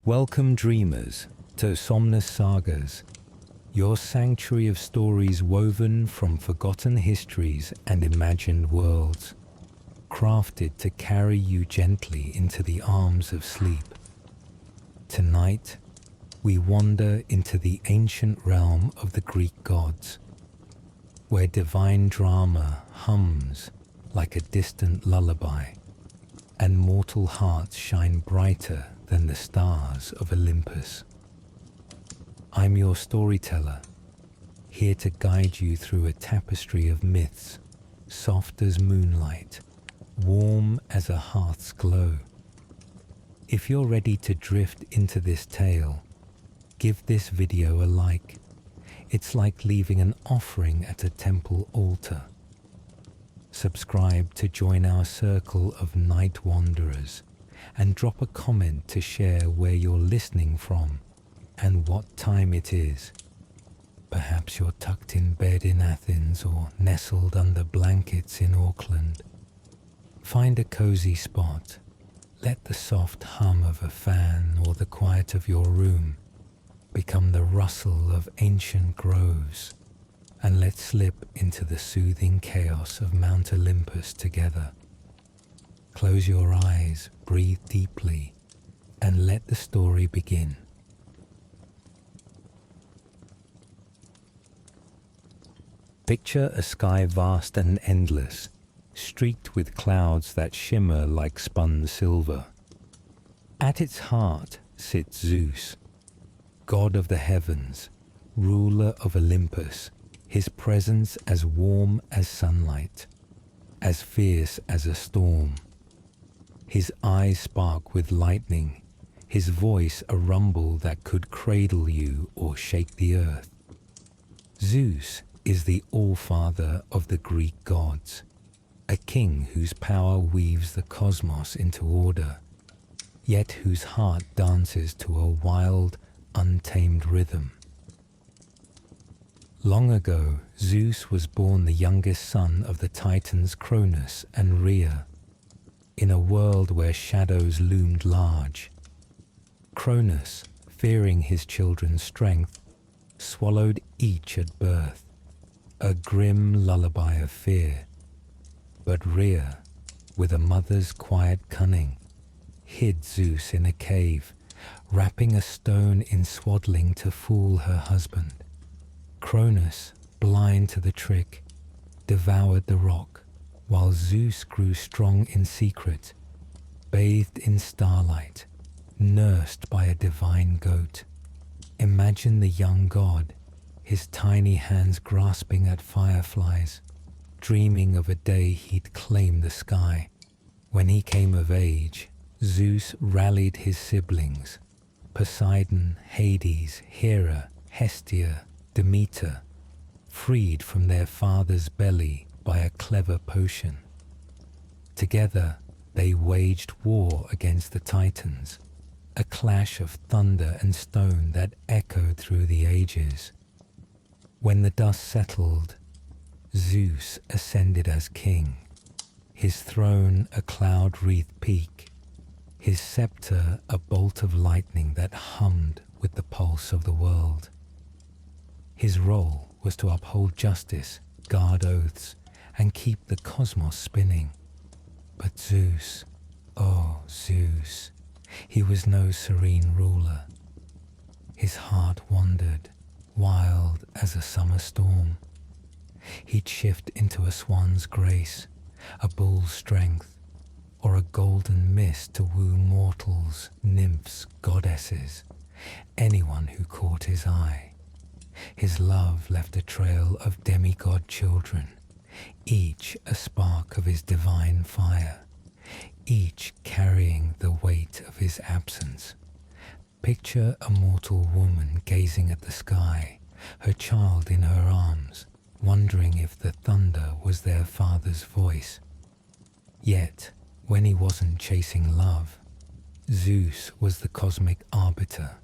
Welcome dreamers to Somnus Sagas, your sanctuary of stories woven from forgotten histories and imagined worlds, crafted to carry you gently into the arms of sleep. Tonight, we wander into the ancient realm of the Greek gods, where divine drama hums like a distant lullaby, and mortal hearts shine brighter than the stars of Olympus. I'm your storyteller, here to guide you through a tapestry of myths, soft as moonlight, warm as a hearth's glow. If you're ready to drift into this tale, give this video a like. It's like leaving an offering at a temple altar. Subscribe to join our circle of night wanderers, and drop a comment to share where you're listening from and what time it is. Perhaps you're tucked in bed in Athens or nestled under blankets in Auckland. Find a cozy spot. Let the soft hum of a fan or the quiet of your room become the rustle of ancient groves, and let's slip into the soothing chaos of Mount Olympus together. Close your eyes, breathe deeply, and let the story begin. Picture a sky vast and endless, streaked with clouds that shimmer like spun silver. At its heart sits Zeus, god of the heavens, ruler of Olympus, his presence as warm as sunlight, as fierce as a storm. His eyes spark with lightning, his voice a rumble that could cradle you or shake the earth. Zeus is the All-Father of the Greek gods, a king whose power weaves the cosmos into order, yet whose heart dances to a wild, untamed rhythm. Long ago, Zeus was born the youngest son of the Titans Cronus and Rhea, in a world where shadows loomed large. Cronus, fearing his children's strength, swallowed each at birth, a grim lullaby of fear. But Rhea, with a mother's quiet cunning, hid Zeus in a cave, wrapping a stone in swaddling to fool her husband. Cronus, blind to the trick, devoured the rock, while Zeus grew strong in secret, bathed in starlight, nursed by a divine goat. Imagine the young god, his tiny hands grasping at fireflies, dreaming of a day he'd claim the sky. When he came of age, Zeus rallied his siblings, Poseidon, Hades, Hera, Hestia, Demeter, freed from their father's belly by a clever potion. Together, they waged war against the Titans, a clash of thunder and stone that echoed through the ages. When the dust settled, Zeus ascended as king, his throne a cloud-wreathed peak, his scepter a bolt of lightning that hummed with the pulse of the world. His role was to uphold justice, guard oaths, and keep the cosmos spinning. But Zeus, oh Zeus, he was no serene ruler. His heart wandered, wild as a summer storm. He'd shift into a swan's grace, a bull's strength, or a golden mist to woo mortals, nymphs, goddesses, anyone who caught his eye. His love left a trail of demigod children, each a spark of his divine fire, each carrying the weight of his absence. Picture a mortal woman gazing at the sky, her child in her arms, wondering if the thunder was their father's voice. Yet, when he wasn't chasing love, Zeus was the cosmic arbiter.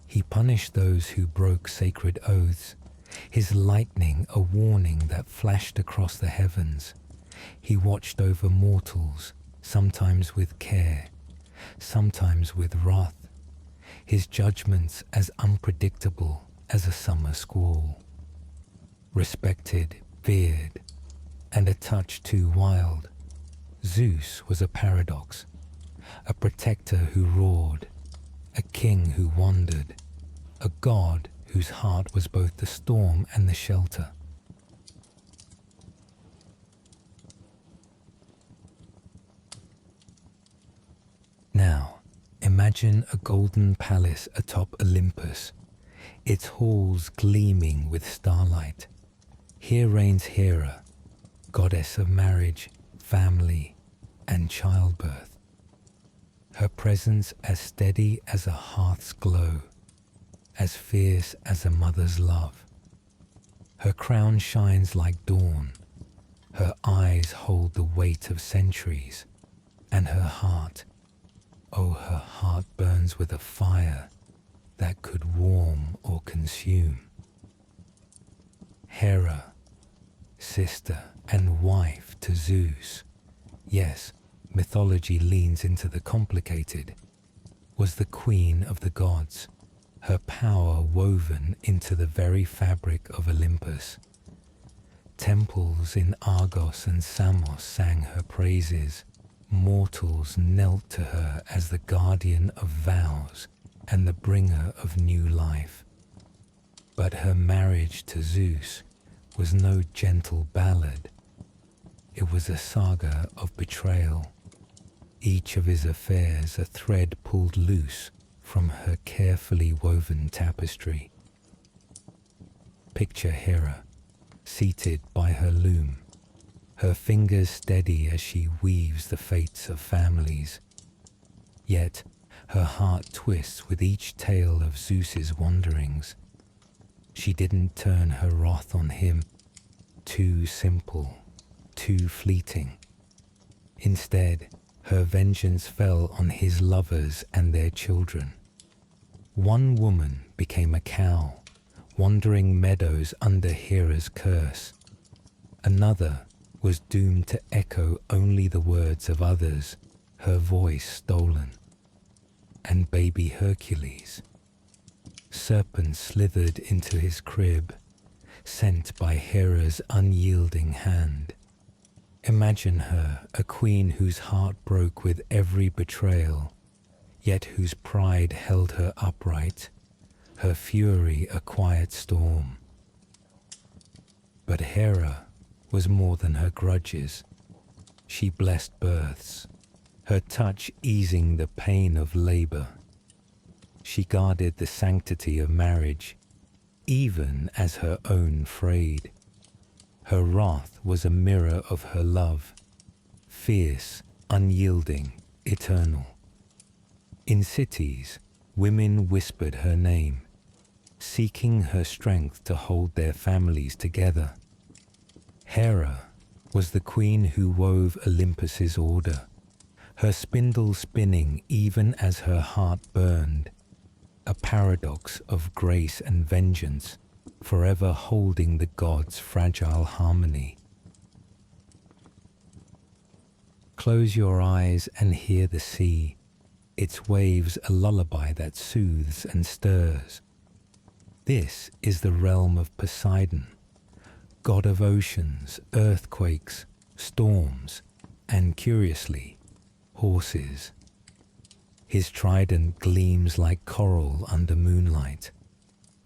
He punished those who broke sacred oaths, his lightning a warning that flashed across the heavens. He watched over mortals, sometimes with care, sometimes with wrath, his judgments as unpredictable as a summer squall. Respected, feared, and a touch too wild, Zeus was a paradox, a protector who roared, a king who wandered, a god whose heart was both the storm and the shelter. Now, imagine a golden palace atop Olympus, its halls gleaming with starlight. Here reigns Hera, goddess of marriage, family, and childbirth. Her presence as steady as a hearth's glow, as fierce as a mother's love. Her crown shines like dawn, her eyes hold the weight of centuries, and her heart, oh, her heart burns with a fire that could warm or consume. Hera, sister and wife to Zeus, yes, mythology leans into the complicated, was the queen of the gods, her power woven into the very fabric of Olympus. Temples in Argos and Samos sang her praises. Mortals knelt to her as the guardian of vows and the bringer of new life. But her marriage to Zeus was no gentle ballad. It was a saga of betrayal, each of his affairs a thread pulled loose from her carefully woven tapestry. Picture Hera, seated by her loom, her fingers steady as she weaves the fates of families. Yet her heart twists with each tale of Zeus's wanderings. She didn't turn her wrath on him, too simple, too fleeting. Instead, her vengeance fell on his lovers and their children. One woman became a cow, wandering meadows under Hera's curse. Another was doomed to echo only the words of others, her voice stolen. And baby Hercules, serpent slithered into his crib, sent by Hera's unyielding hand. Imagine her, a queen whose heart broke with every betrayal, yet whose pride held her upright, her fury a quiet storm. But Hera was more than her grudges. She blessed births, her touch easing the pain of labor. She guarded the sanctity of marriage, even as her own frayed. Her wrath was a mirror of her love, fierce, unyielding, eternal. In cities, women whispered her name, seeking her strength to hold their families together. Hera was the queen who wove Olympus's order, her spindle spinning even as her heart burned, a paradox of grace and vengeance, forever holding the gods' fragile harmony. Close your eyes and hear the sea, its waves a lullaby that soothes and stirs. This is the realm of Poseidon, god of oceans, earthquakes, storms, and curiously, horses. His trident gleams like coral under moonlight,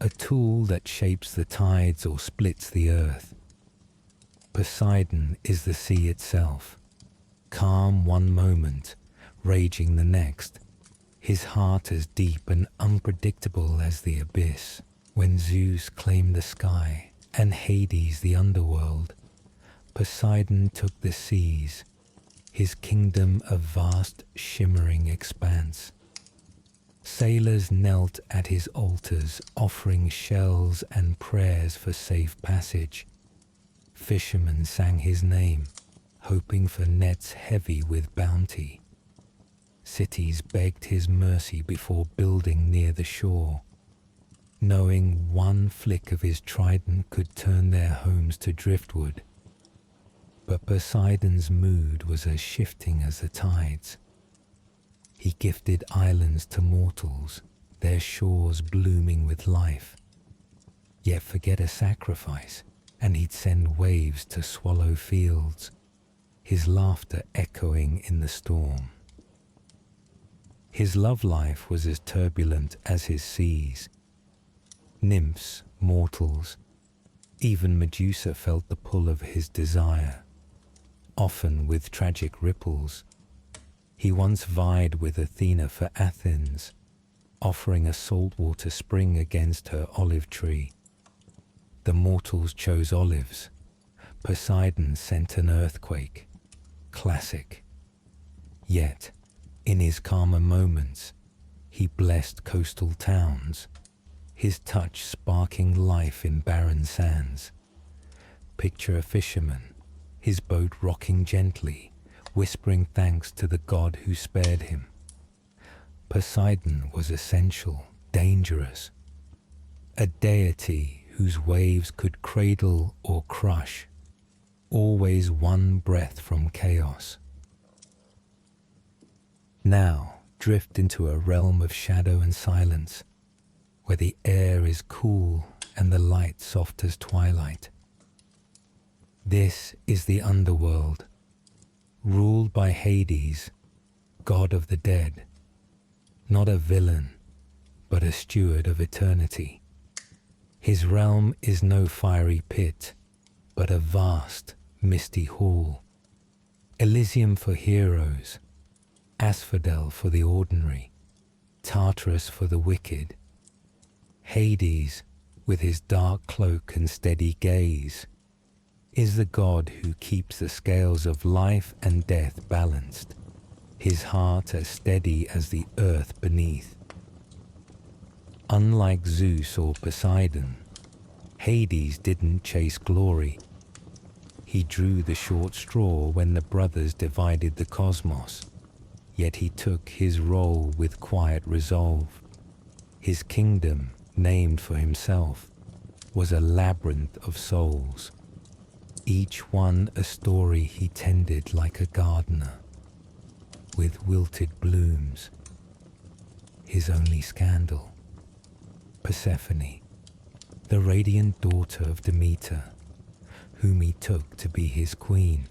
a tool that shapes the tides or splits the earth. Poseidon is the sea itself, calm one moment, raging the next, his heart as deep and unpredictable as the abyss. When Zeus claimed the sky and Hades the underworld, Poseidon took the seas, his kingdom a vast shimmering expanse. Sailors knelt at his altars, offering shells and prayers for safe passage. Fishermen sang his name, hoping for nets heavy with bounty. Cities begged his mercy before building near the shore, knowing one flick of his trident could turn their homes to driftwood. But Poseidon's mood was as shifting as the tides. He gifted islands to mortals, their shores blooming with life. Yet forget a sacrifice, and he'd send waves to swallow fields, his laughter echoing in the storm. His love life was as turbulent as his seas. Nymphs, mortals, even Medusa felt the pull of his desire, often with tragic ripples. He once vied with Athena for Athens, offering a saltwater spring against her olive tree. The mortals chose olives. Poseidon sent an earthquake. Classic. Yet, in his calmer moments, he blessed coastal towns, his touch sparking life in barren sands. Picture a fisherman, his boat rocking gently, whispering thanks to the god who spared him. Poseidon was essential, dangerous, a deity whose waves could cradle or crush, always one breath from chaos. Now drift into a realm of shadow and silence, where the air is cool and the light soft as twilight. This is the underworld, ruled by Hades, god of the dead, not a villain, but a steward of eternity. His realm is no fiery pit, but a vast, misty hall, Elysium for heroes, Asphodel for the ordinary, Tartarus for the wicked. Hades, with his dark cloak and steady gaze, is the god who keeps the scales of life and death balanced, his heart as steady as the earth beneath. Unlike Zeus or Poseidon, Hades didn't chase glory. He drew the short straw when the brothers divided the cosmos, yet he took his role with quiet resolve. His kingdom, named for himself, was a labyrinth of souls, each one a story he tended like a gardener, with wilted blooms. His only scandal, Persephone, the radiant daughter of Demeter, whom he took to be his queen.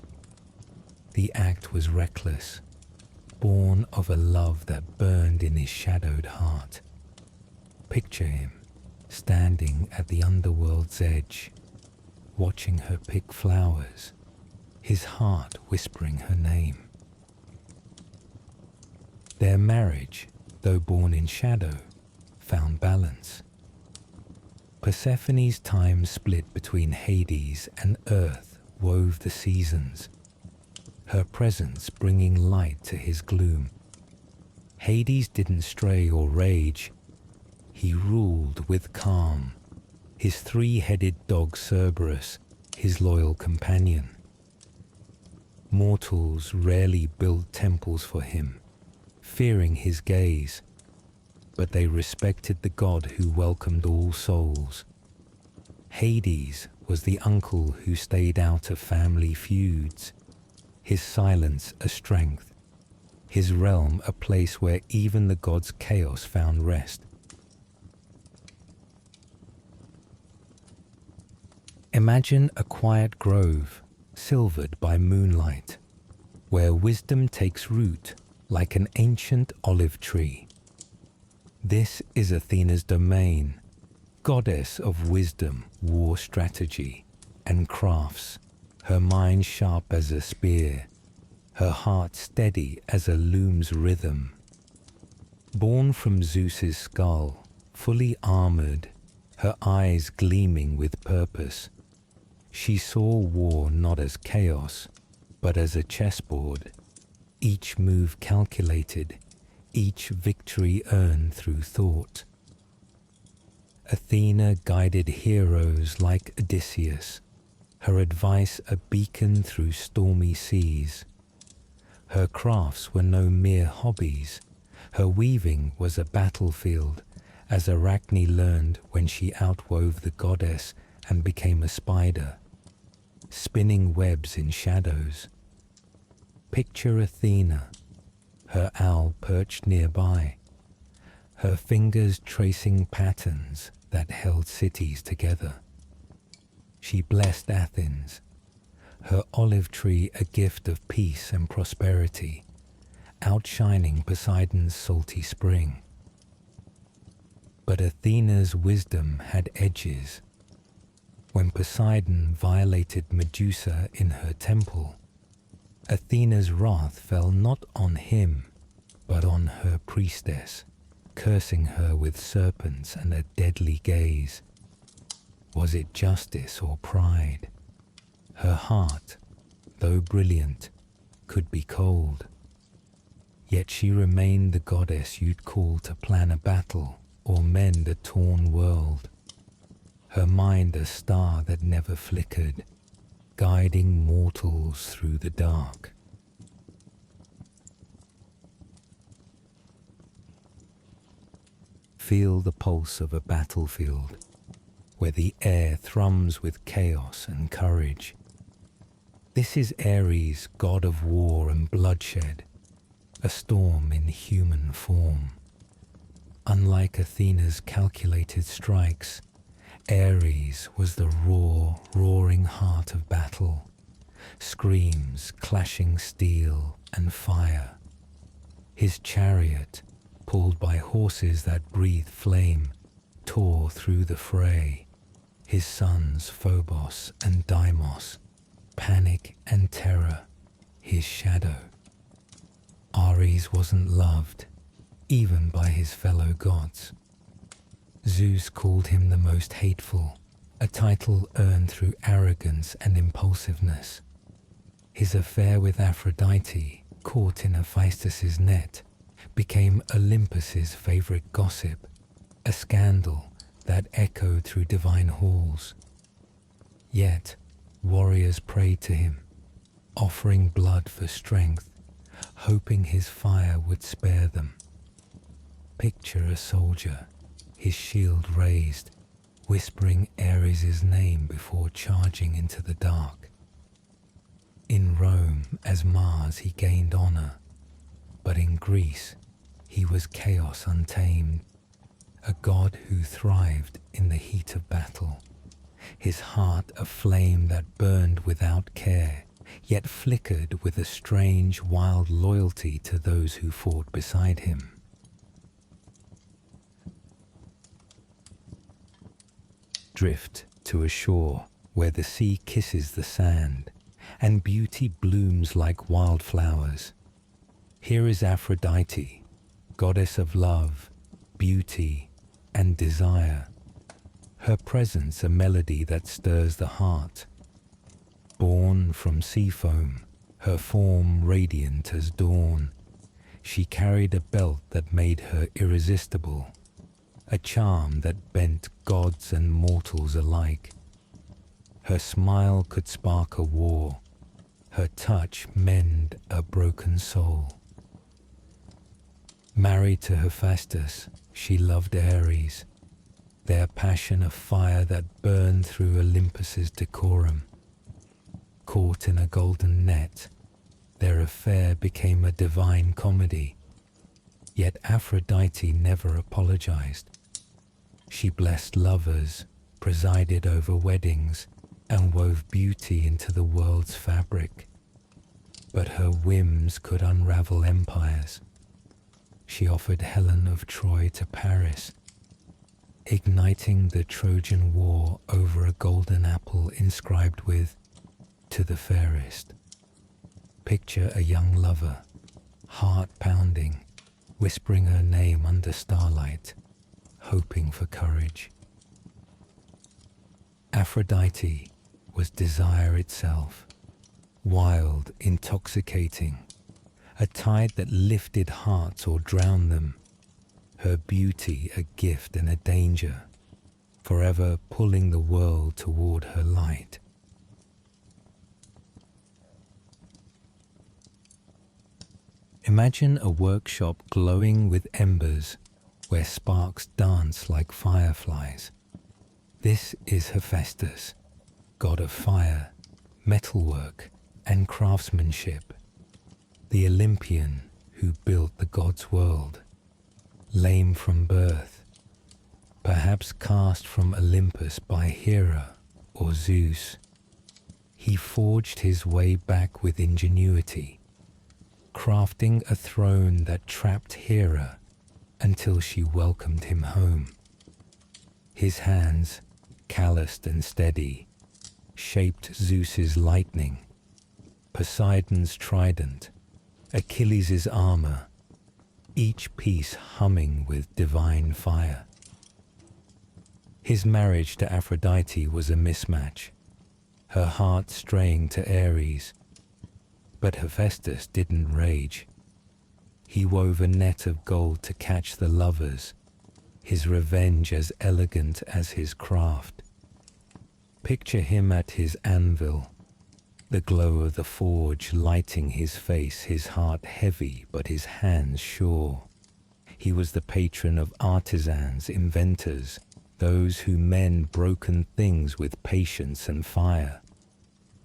The act was reckless, born of a love that burned in his shadowed heart. Picture him, standing at the underworld's edge, watching her pick flowers, his heart whispering her name. Their marriage, though born in shadow, found balance. Persephone's time split between Hades and Earth wove the seasons, her presence bringing light to his gloom. Hades didn't stray or rage. He ruled with calm, his three-headed dog Cerberus, his loyal companion. Mortals rarely built temples for him, fearing his gaze, but they respected the god who welcomed all souls. Hades was the uncle who stayed out of family feuds, his silence a strength, his realm a place where even the god's chaos found rest. Imagine a quiet grove, silvered by moonlight, where wisdom takes root like an ancient olive tree. This is Athena's domain, goddess of wisdom, war strategy, and crafts, her mind sharp as a spear, her heart steady as a loom's rhythm. Born from Zeus's skull, fully armored, her eyes gleaming with purpose, she saw war not as chaos, but as a chessboard, each move calculated, each victory earned through thought. Athena guided heroes like Odysseus, her advice a beacon through stormy seas. Her crafts were no mere hobbies, her weaving was a battlefield, as Arachne learned when she outwove the goddess and became a spider, spinning webs in shadows. Picture Athena, her owl perched nearby, her fingers tracing patterns that held cities together. She blessed Athens, her olive tree a gift of peace and prosperity, outshining Poseidon's salty spring. But Athena's wisdom had edges. When Poseidon violated Medusa in her temple, Athena's wrath fell not on him, but on her priestess, cursing her with serpents and a deadly gaze. Was it justice or pride? Her heart, though brilliant, could be cold. Yet she remained the goddess you'd call to plan a battle or mend a torn world. Her mind a star that never flickered, guiding mortals through the dark. Feel the pulse of a battlefield, where the air thrums with chaos and courage. This is Ares, god of war and bloodshed, a storm in human form. Unlike Athena's calculated strikes, Ares was the raw, roaring heart of battle, screams clashing steel and fire. His chariot, pulled by horses that breathed flame, tore through the fray. His sons Phobos and Deimos, panic and terror, his shadow. Ares wasn't loved, even by his fellow gods. Zeus called him the most hateful, a title earned through arrogance and impulsiveness. His affair with Aphrodite, caught in Hephaestus's net, became Olympus's favorite gossip, a scandal that echoed through divine halls. Yet, warriors prayed to him, offering blood for strength, hoping his fire would spare them. Picture a soldier, his shield raised, whispering Ares' name before charging into the dark. In Rome, as Mars, he gained honor, but in Greece, he was chaos untamed, a god who thrived in the heat of battle, his heart a flame that burned without care, yet flickered with a strange, wild loyalty to those who fought beside him. Drift to a shore where the sea kisses the sand, and beauty blooms like wildflowers. Here is Aphrodite, goddess of love, beauty, and desire. Her presence a melody that stirs the heart. Born from sea foam, her form radiant as dawn, she carried a belt that made her irresistible, a charm that bent gods and mortals alike. Her smile could spark a war, her touch mend a broken soul. Married to Hephaestus, she loved Ares, their passion a fire that burned through Olympus's decorum. Caught in a golden net, their affair became a divine comedy. Yet Aphrodite never apologized. She blessed lovers, presided over weddings, and wove beauty into the world's fabric. But her whims could unravel empires. She offered Helen of Troy to Paris, igniting the Trojan War over a golden apple inscribed with, "To the fairest." Picture a young lover, heart pounding, whispering her name under starlight, hoping for courage. Aphrodite was desire itself, wild, intoxicating, a tide that lifted hearts or drowned them, her beauty a gift and a danger, forever pulling the world toward her light. Imagine a workshop glowing with embers where sparks dance like fireflies. This is Hephaestus, god of fire, metalwork, and craftsmanship, the Olympian who built the god's world. lame from birth, perhaps cast from Olympus by Hera or Zeus, he forged his way back with ingenuity, crafting a throne that trapped Hera until she welcomed him home. His hands, calloused and steady, shaped Zeus's lightning, Poseidon's trident, Achilles' armor, each piece humming with divine fire. His marriage to Aphrodite was a mismatch, her heart straying to Ares. But Hephaestus didn't rage. He wove a net of gold to catch the lovers, his revenge as elegant as his craft. Picture him at his anvil, the glow of the forge lighting his face, his heart heavy but his hands sure. He was the patron of artisans, inventors, those who mend broken things with patience and fire.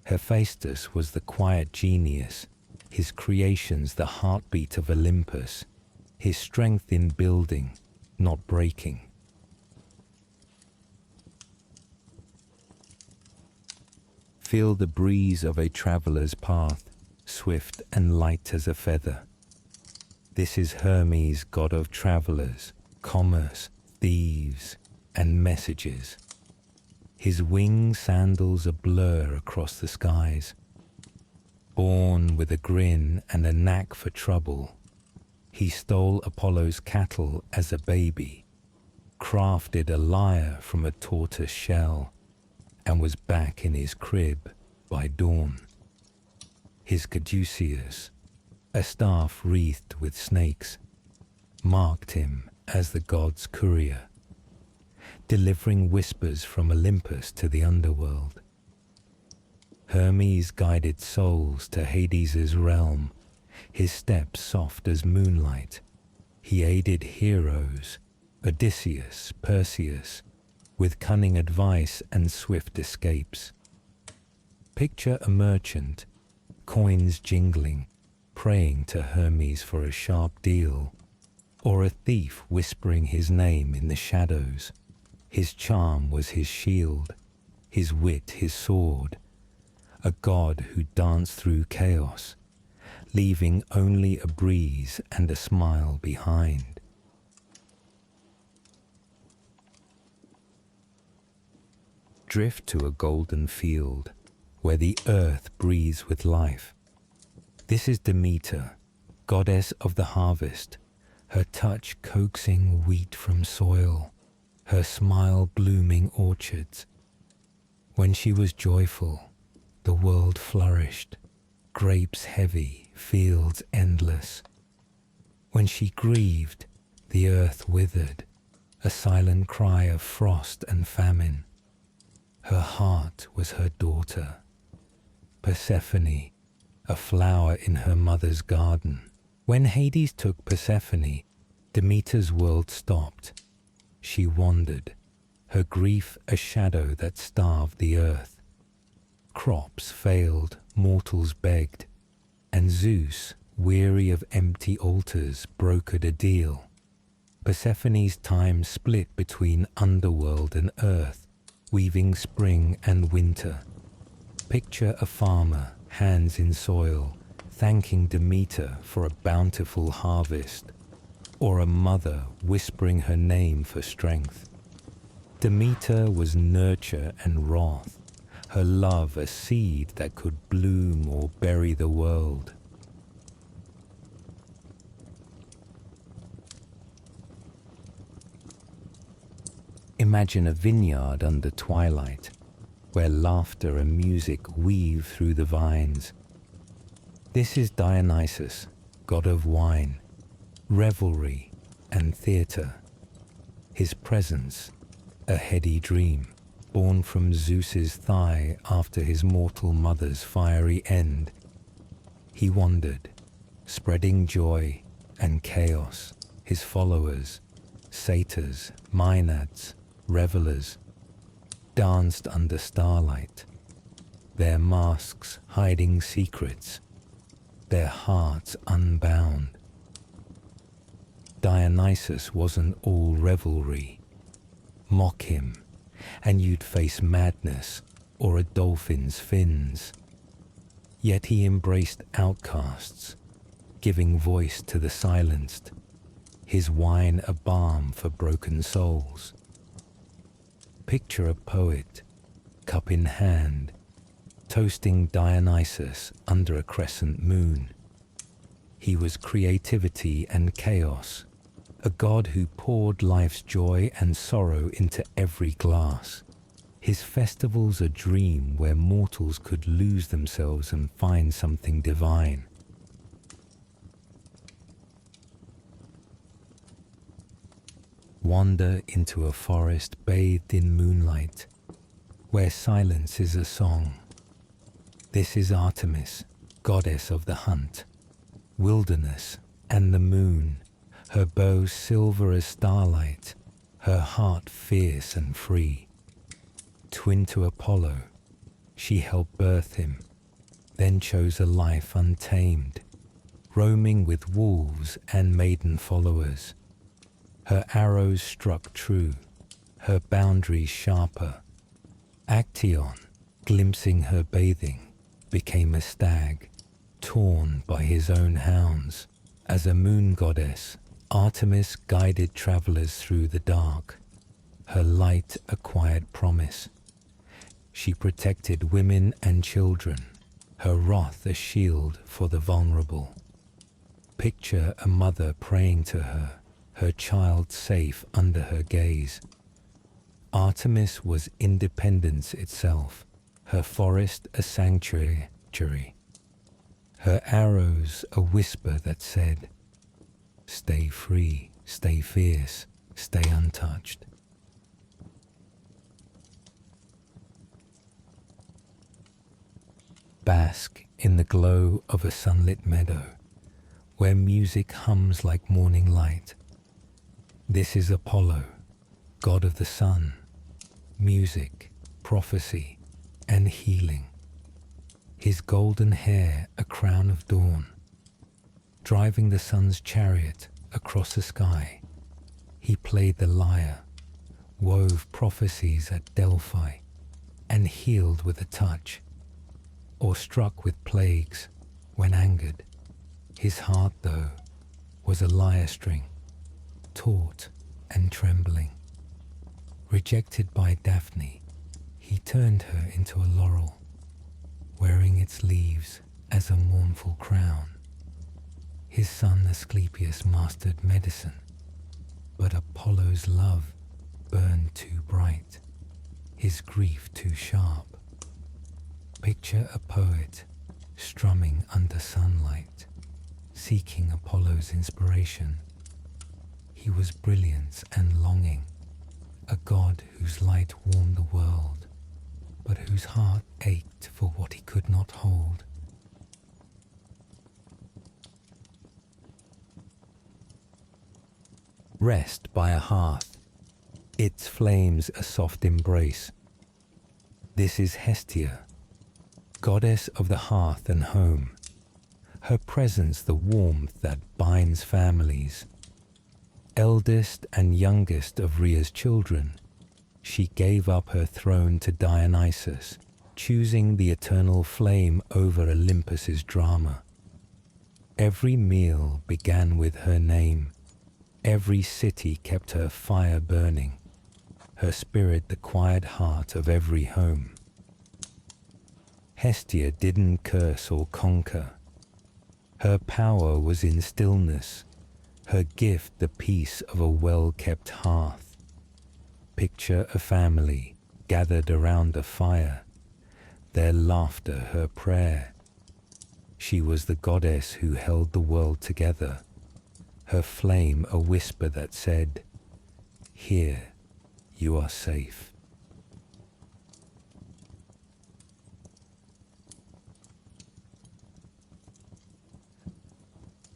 Hephaestus was the quiet genius, his creations the heartbeat of Olympus, his strength in building, not breaking. Feel the breeze of a traveler's path, swift and light as a feather. This is Hermes, god of travelers, commerce, thieves, and messages. His wing sandals a blur across the skies. Born with a grin and a knack for trouble, he stole Apollo's cattle as a baby, crafted a lyre from a tortoise shell, and was back in his crib by dawn. His caduceus, a staff wreathed with snakes, marked him as the god's courier, delivering whispers from Olympus to the underworld. Hermes guided souls to Hades' realm, his steps soft as moonlight. He aided heroes, Odysseus, Perseus, with cunning advice and swift escapes. Picture a merchant, coins jingling, praying to Hermes for a sharp deal, or a thief whispering his name in the shadows. His charm was his shield, his wit his sword, a god who danced through chaos, leaving only a breeze and a smile behind. Drift to a golden field where the earth breathes with life. This is Demeter, goddess of the harvest, her touch coaxing wheat from soil, her smile blooming orchards. When she was joyful, the world flourished, grapes heavy, fields endless. When she grieved, the earth withered, a silent cry of frost and famine. Her heart was her daughter, Persephone, a flower in her mother's garden. When Hades took Persephone, Demeter's world stopped. She wandered, her grief a shadow that starved the earth. Crops failed, mortals begged, and Zeus, weary of empty altars, brokered a deal. Persephone's time split between underworld and earth, weaving spring and winter. Picture a farmer, hands in soil, thanking Demeter for a bountiful harvest, or a mother whispering her name for strength. Demeter was nurture and wrath, her love a seed that could bloom or bury the world. Imagine a vineyard under twilight, where laughter and music weave through the vines. This is Dionysus, god of wine, revelry, and theatre. His presence, a heady dream, born from Zeus's thigh after his mortal mother's fiery end. He wandered, spreading joy and chaos. His followers, satyrs, maenads, revelers, danced under starlight, their masks hiding secrets, their hearts unbound. Dionysus wasn't all revelry. Mock him, and you'd face madness or a dolphin's fins. Yet he embraced outcasts, giving voice to the silenced, his wine a balm for broken souls. Picture a poet, cup in hand, toasting Dionysus under a crescent moon. He was creativity and chaos, a god who poured life's joy and sorrow into every glass. His festivals a dream where mortals could lose themselves and find something divine. Wander into a forest bathed in moonlight, where silence is a song. This is Artemis, goddess of the hunt, wilderness, and the moon, her bow silver as starlight, her heart fierce and free. Twin to Apollo, she helped birth him, then chose a life untamed, roaming with wolves and maiden followers. Her arrows struck true, her boundaries sharper. Actaeon, glimpsing her bathing, became a stag, torn by his own hounds. As a moon goddess, Artemis guided travelers through the dark. Her light acquired promise. She protected women and children, her wrath a shield for the vulnerable. Picture a mother praying to her child safe under her gaze. Artemis was independence itself, her forest a sanctuary, her arrows a whisper that said, "Stay free, stay fierce, stay untouched." Bask in the glow of a sunlit meadow, where music hums like morning light. This is Apollo, god of the sun, music, prophecy, and healing. His golden hair a crown of dawn, driving the sun's chariot across the sky. He played the lyre, wove prophecies at Delphi, and healed with a touch, or struck with plagues when angered. His heart, though, was a lyre string, taut and trembling. Rejected by Daphne, he turned her into a laurel, wearing its leaves as a mournful crown. His son Asclepius mastered medicine, but Apollo's love burned too bright, his grief too sharp. Picture a poet strumming under sunlight, seeking Apollo's inspiration. He was brilliance and longing, a god whose light warmed the world, but whose heart ached for what he could not hold. Rest by a hearth, its flames a soft embrace. This is Hestia, goddess of the hearth and home, her presence the warmth that binds families. Eldest and youngest of Rhea's children, she gave up her throne to Dionysus, choosing the eternal flame over Olympus's drama. Every meal began with her name, every city kept her fire burning, her spirit the quiet heart of every home. Hestia didn't curse or conquer. Her power was in stillness, her gift the peace of a well-kept hearth. Picture a family gathered around a fire, their laughter her prayer. She was the goddess who held the world together, her flame a whisper that said, "Here, you are safe."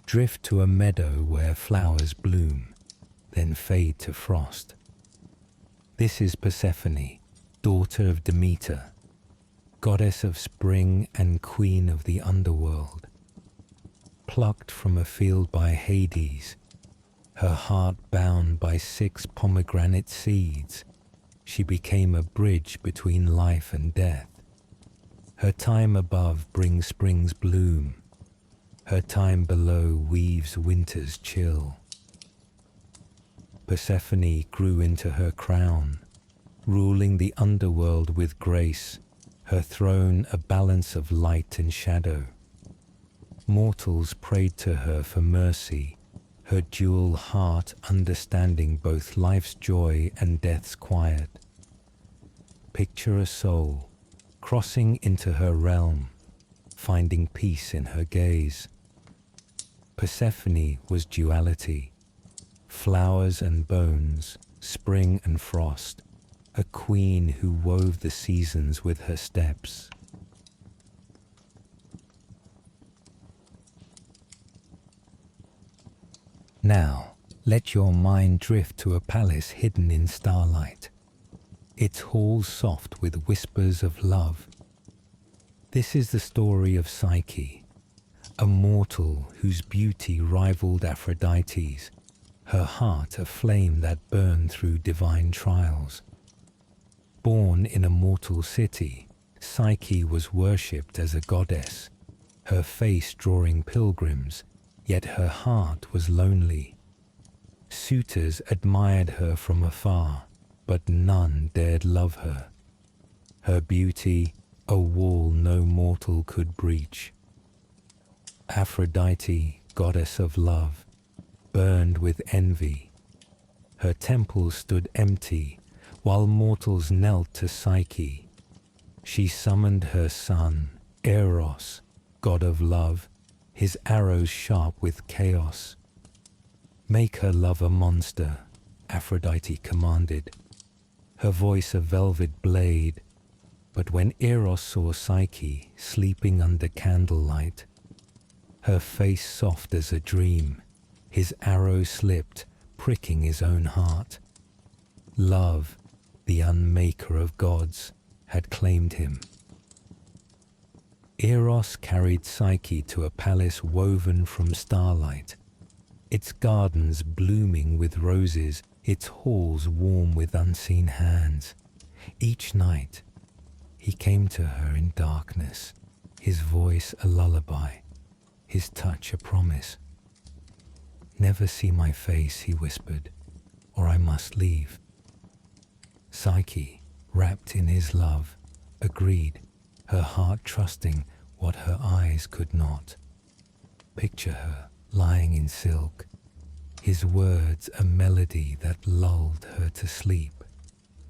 Drift to a meadow where flowers bloom, then fade to frost. This is Persephone, daughter of Demeter, goddess of spring and queen of the underworld. Plucked from a field by Hades, her heart bound by 6 pomegranate seeds. She became a bridge between life and death. Her time above brings spring's bloom. Her time below weaves winter's chill. Persephone grew into her crown, ruling the underworld with grace, her throne a balance of light and shadow. Mortals prayed to her for mercy, her dual heart understanding both life's joy and death's quiet. Picture a soul crossing into her realm, finding peace in her gaze. Persephone was duality, flowers and bones, spring and frost, a queen who wove the seasons with her steps. Now, let your mind drift to a palace hidden in starlight, its halls soft with whispers of love. This is the story of Psyche, a mortal whose beauty rivaled Aphrodite's, her heart a flame that burned through divine trials. Born in a mortal city, Psyche was worshipped as a goddess, her face drawing pilgrims, yet her heart was lonely. Suitors admired her from afar, but none dared love her. Her beauty, a wall no mortal could breach. Aphrodite, goddess of love, burned with envy. Her temples stood empty, while mortals knelt to Psyche. She summoned her son, Eros, god of love, his arrows sharp with chaos. Make her love a monster, Aphrodite commanded, her voice a velvet blade. But when Eros saw Psyche sleeping under candlelight, her face soft as a dream, his arrow slipped, pricking his own heart. Love, the unmaker of gods, had claimed him. Eros carried Psyche to a palace woven from starlight, its gardens blooming with roses, its halls warm with unseen hands. Each night, he came to her in darkness, his voice a lullaby, his touch a promise. "Never see my face," he whispered, "or I must leave." Psyche, wrapped in his love, agreed, her heart trusting what her eyes could not. Picture her lying in silk, his words a melody that lulled her to sleep,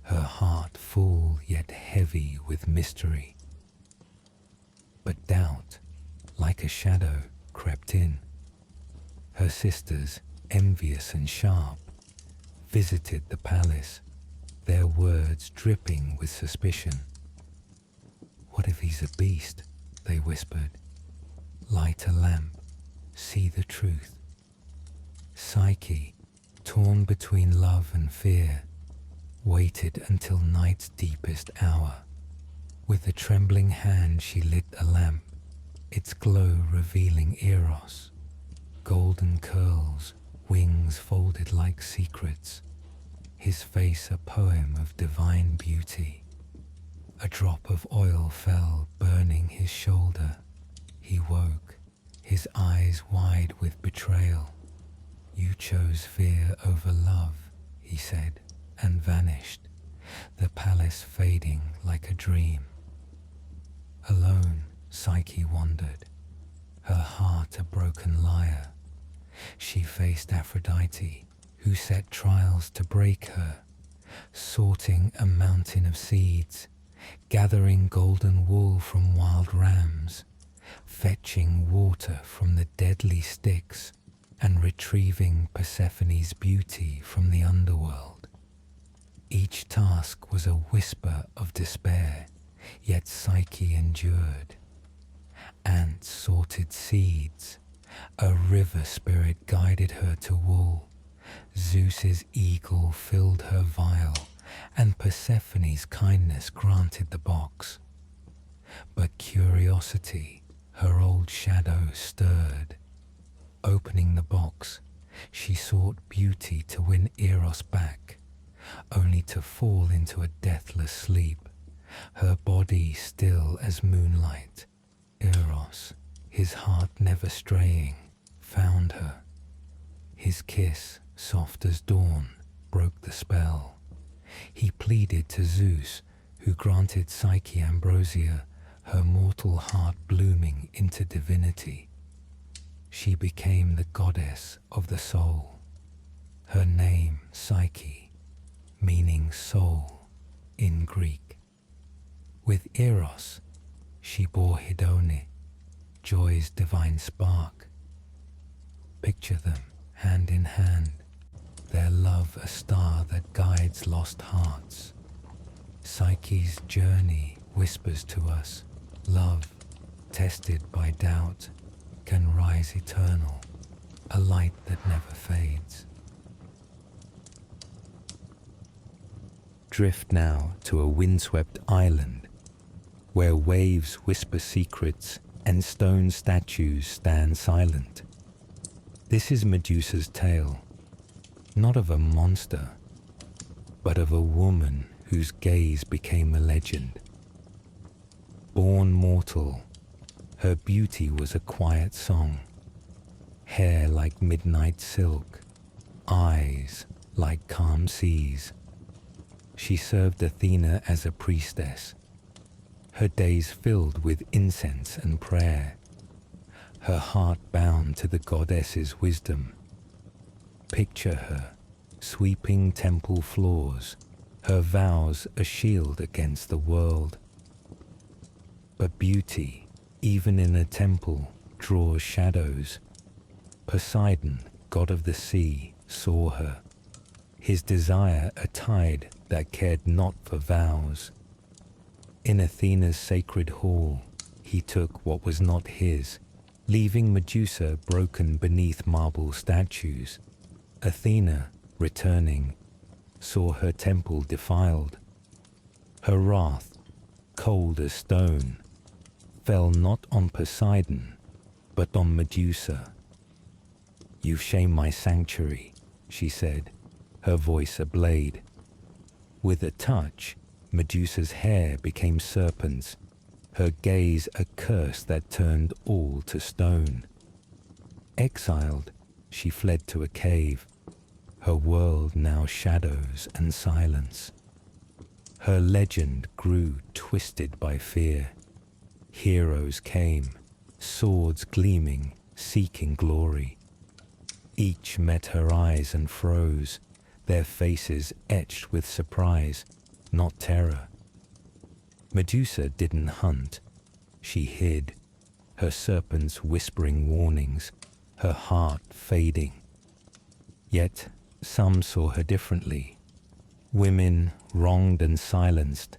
her heart full yet heavy with mystery. But doubt, like a shadow, crept in. Her sisters, envious and sharp, visited the palace, their words dripping with suspicion. "What if he's a beast?" they whispered. "Light a lamp, see the truth." Psyche, torn between love and fear, waited until night's deepest hour. With a trembling hand she lit a lamp, its glow revealing Eros. Golden curls, wings folded like secrets, his face a poem of divine beauty. A drop of oil fell, burning his shoulder. He woke, his eyes wide with betrayal. "You chose fear over love," he said, and vanished, the palace fading like a dream. Alone, Psyche wandered, her heart a broken lyre. She faced Aphrodite, who set trials to break her, sorting a mountain of seeds, gathering golden wool from wild rams, fetching water from the deadly sticks, and retrieving Persephone's beauty from the underworld. Each task was a whisper of despair, yet Psyche endured. Ants sorted seeds, a river spirit guided her to wool, Zeus's eagle filled her vial, and Persephone's kindness granted the box. But curiosity, her old shadow, stirred. Opening the box, She sought beauty to win Eros back, only to fall into a deathless sleep, her body still as moonlight. Eros, his heart never straying, found her. His kiss, soft as dawn, broke the spell. He pleaded to Zeus, who granted Psyche ambrosia, her mortal heart blooming into divinity. She became the goddess of the soul. Her name, Psyche, meaning soul in Greek. With Eros, she bore Hedone, joy's divine spark. Picture them hand in hand, their love a star that guides lost hearts. Psyche's journey whispers to us, love, tested by doubt, can rise eternal, a light that never fades. Drift now to a windswept island, where waves whisper secrets and stone statues stand silent. This is Medusa's tale, not of a monster, but of a woman whose gaze became a legend. Born mortal, her beauty was a quiet song. Hair like midnight silk, eyes like calm seas. She served Athena as a priestess, her days filled with incense and prayer, her heart bound to the goddess's wisdom. Picture her, sweeping temple floors, her vows a shield against the world. But beauty, even in a temple, draws shadows. Poseidon, god of the sea, saw her, his desire a tide that cared not for vows. In Athena's sacred hall, he took what was not his, leaving Medusa broken beneath marble statues. Athena, returning, saw her temple defiled. Her wrath, cold as stone, fell not on Poseidon, but on Medusa. "You've shamed my sanctuary," she said, her voice a blade. With a touch, Medusa's hair became serpents, her gaze a curse that turned all to stone. Exiled, she fled to a cave, her world now shadows and silence. Her legend grew twisted by fear. Heroes came, swords gleaming, seeking glory. Each met her eyes and froze, their faces etched with surprise, not terror. Medusa didn't hunt, she hid, her serpents whispering warnings, her heart fading. Yet some saw her differently. Women, wronged and silenced,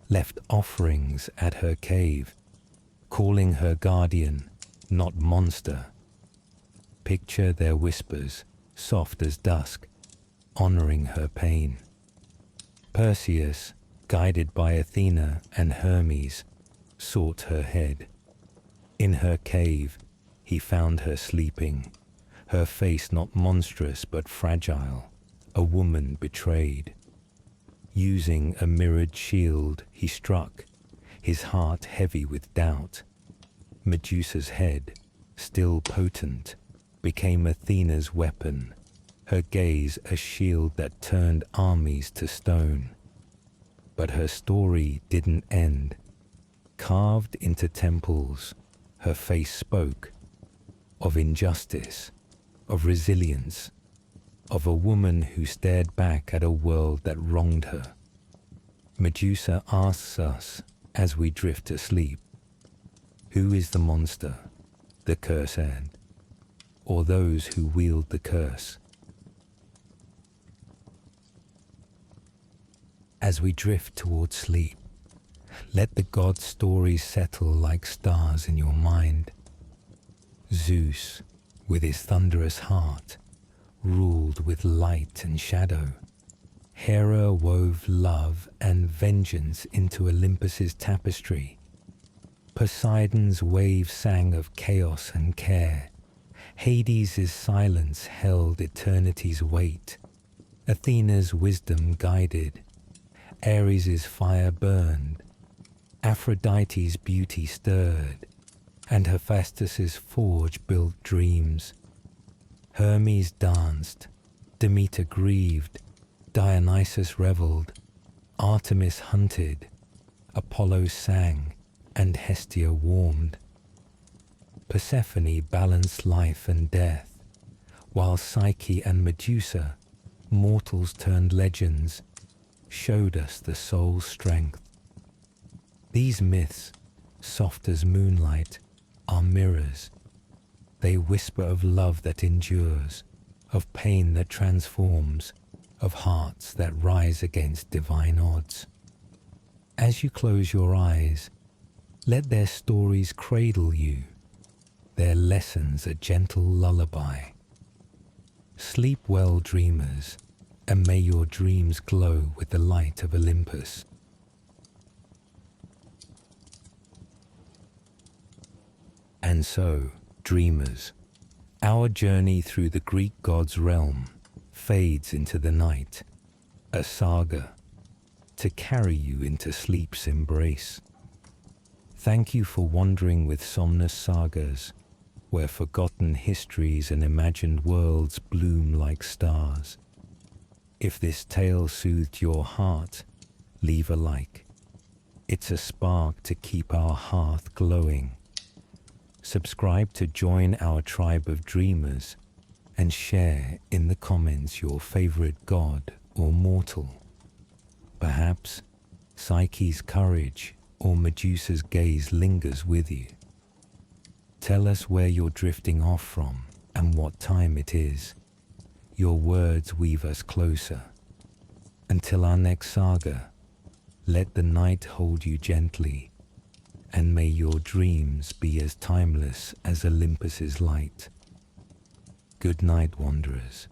left offerings at her cave, calling her guardian, not monster. Picture their whispers, soft as dusk, honoring her pain. Perseus, guided by Athena and Hermes, sought her head. In her cave, he found her sleeping, her face not monstrous but fragile, a woman betrayed. Using a mirrored shield, he struck, his heart heavy with doubt. Medusa's head, still potent, became Athena's weapon, her gaze a shield that turned armies to stone. But her story didn't end. Carved into temples, her face spoke of injustice, of resilience, of a woman who stared back at a world that wronged her. Medusa asks us as we drift asleep, who is the monster, the cursed, or those who wield the curse? As we drift towards sleep, let the god stories settle like stars in your mind. Zeus, with his thunderous heart, ruled with light and shadow. Hera wove love and vengeance into Olympus's tapestry. Poseidon's wave sang of chaos and care. Hades' silence held eternity's weight. Athena's wisdom guided. Ares' fire burned. Aphrodite's beauty stirred. And Hephaestus' forge built dreams. Hermes danced. Demeter grieved. Dionysus reveled. Artemis hunted. Apollo sang. And Hestia warmed. Persephone balanced life and death, while Psyche and Medusa, mortals turned legends, showed us the soul's strength. These myths, soft as moonlight, are mirrors. They whisper of love that endures, of pain that transforms, of hearts that rise against divine odds. As you close your eyes, let their stories cradle you, their lessons a gentle lullaby. Sleep well, dreamers, and may your dreams glow with the light of Olympus. And so, dreamers, our journey through the Greek god's realm fades into the night, a saga, to carry you into sleep's embrace. Thank you for wandering with Somnus Sagas, where forgotten histories and imagined worlds bloom like stars. If this tale soothed your heart, leave a like. It's a spark to keep our hearth glowing. Subscribe to join our tribe of dreamers and share in the comments your favorite god or mortal. Perhaps Psyche's courage or Medusa's gaze lingers with you. Tell us where you're drifting off from and what time it is. Your words weave us closer. Until our next saga, let the night hold you gently, and may your dreams be as timeless as Olympus's light. Good night, wanderers.